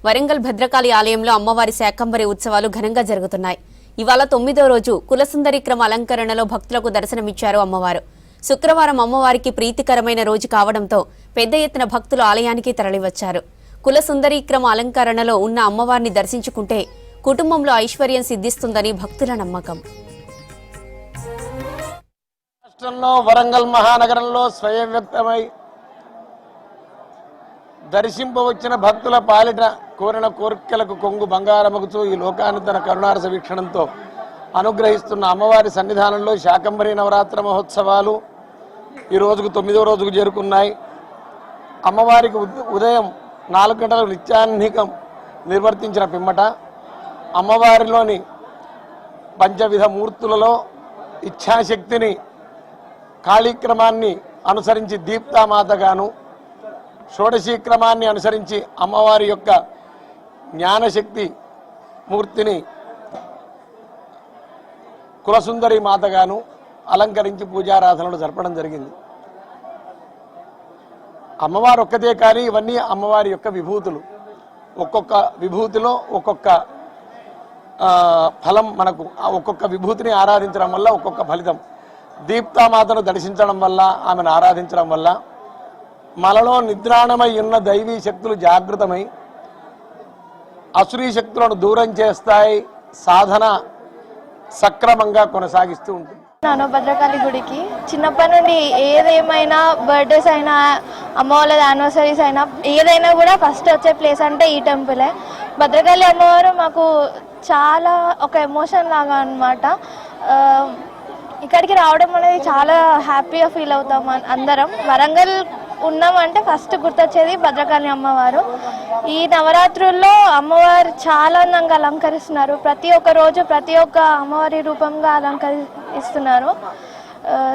వరంగల్ భద్రకాళి ఆలయంలో అమ్మవారి శాకంబరి ఉత్సవాలు ఘనంగా జరుగుతున్నాయి. ఇవాళ 9వ రోజు కులసుందరి క్రమ అలంకరణలో భక్తులకు దర్శనమిచ్చారు అమ్మవారు. శుక్రవారం అమ్మవారికి ప్రీతికరమైన రోజు కావడంతో పెద్ద ఎత్తున భక్తులు ఆలయానికి తరలివచ్చారు. కులసుందరి క్రమ అలంకరణలో ఉన్న అమ్మవారిని దర్శించుకుంటే కుటుంబంలో ఐశ్వర్యం సిద్ధిస్తుందని భక్తుల నమ్మకం. రాష్ట్రంలో వరంగల్ మహానగరంలో స్వయం వ్యక్తమై దర్శింపవచ్చిన భక్తుల పాలిట కోరిన కోరికలకు కొంగు బంగారమగుతూ ఈ లోకాన్ని తన కరుణారస వీక్షణంతో అనుగ్రహిస్తున్న అమ్మవారి సన్నిధానంలో శాకంబరి నవరాత్రి మహోత్సవాలు ఈ రోజుకు 9వ రోజుకు చేరుకున్నాయి. అమ్మవారికి ఉదయం 4 గంటలకు నిత్యాహ్నికం నిర్వర్తించిన పిమ్మట అమ్మవారిలోని పంచవిధ మూర్తులలో ఇచ్ఛాశక్తిని కాళీక్రమాన్ని అనుసరించి దీప్తామాతగాను, షోడశీ క్రమాన్ని అనుసరించి అమ్మవారి యొక్క జ్ఞానశక్తి మూర్తిని కులసుందరి మాతగాను అలంకరించి పూజారాధనలు జరపడం జరిగింది. అమ్మవారు ఒక్కతే కానీ ఇవన్నీ అమ్మవారి యొక్క విభూతులు. ఒక్కొక్క విభూతిలో ఒక్కొక్క ఫలం, మనకు ఒక్కొక్క విభూతిని ఆరాధించడం వల్ల ఒక్కొక్క ఫలితం. దీప్తామాతను దర్శించడం వల్ల, ఆమెను ఆరాధించడం వల్ల మనలో నిద్రాణమై ఉన్న దైవీ శక్తులు జాగృతమై అసురీ శక్తులను దూరం చేస్తాయి. సాధన సక్రమంగా కొనసాగిస్తూ ఉంటుంది. భద్రకాళి గుడికి చిన్నప్పటి నుండి ఏదేమైనా బర్త్డేస్ అయినా, అమ్మవాళ్ళ యానివర్సరీస్ అయినా, ఏదైనా కూడా ఫస్ట్ వచ్చే ప్లేస్ అంటే ఈ టెంపులే. భద్రకాళి అమ్మవారు మాకు చాలా ఒక ఎమోషన్ లాగా అన్నమాట. ఇక్కడికి రావడం అనేది చాలా హ్యాపీగా ఫీల్ అవుతాం అందరం. వరంగల్ ఉన్నామంటే ఫస్ట్ గుర్తొచ్చేది భద్రకాళి అమ్మవారు. ఈ నవరాత్రుల్లో అమ్మవారు చాలా అందంగా అలంకరిస్తున్నారు. ప్రతి ఒక్క రోజు ప్రతి ఒక్క అమ్మవారి రూపంగా అలంకరిస్తున్నారు.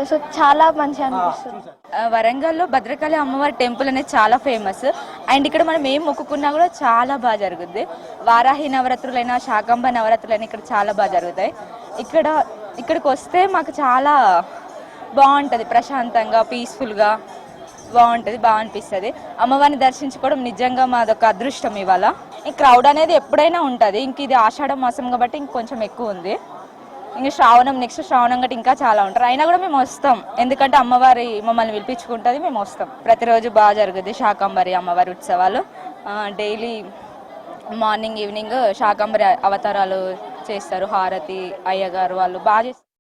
సో చాలా మంచిగా అనిపిస్తుంది. వరంగల్లో భద్రకాళి అమ్మవారి టెంపుల్ అనేది చాలా ఫేమస్. అండ్ ఇక్కడ మనం ఏం మొక్కుకున్నా కూడా చాలా బాగా జరుగుద్ది. వారాహి నవరాత్రులైనా, శాకంబరి నవరాత్రులైనా ఇక్కడ చాలా బాగా జరుగుతాయి. ఇక్కడికి వస్తే మాకు చాలా బాగుంటుంది, ప్రశాంతంగా పీస్ఫుల్గా బాగుంటుంది, బాగా అనిపిస్తుంది. అమ్మవారిని దర్శించుకోవడం నిజంగా మాదొక అదృష్టం. ఇవాళ ఈ క్రౌడ్ అనేది ఎప్పుడైనా ఉంటుంది. ఇంక ఇది ఆషాఢ మాసం కాబట్టి ఇంకొంచెం ఎక్కువ ఉంది. ఇంక నెక్స్ట్ శ్రావణం గట్టి ఇంకా చాలా ఉంటారు. అయినా కూడా మేము వస్తాం, ఎందుకంటే అమ్మవారి మమ్మల్ని పిలిపించుకుంటుంది, మేము వస్తాం. ప్రతిరోజు బాగా జరుగుతుంది శాకంబరి అమ్మవారి ఉత్సవాలు. డైలీ మార్నింగ్ ఈవినింగ్ శాకంబరి అవతారాలు చేస్తారు. హారతి అయ్యగారు వాళ్ళు బాగా చేస్తారు.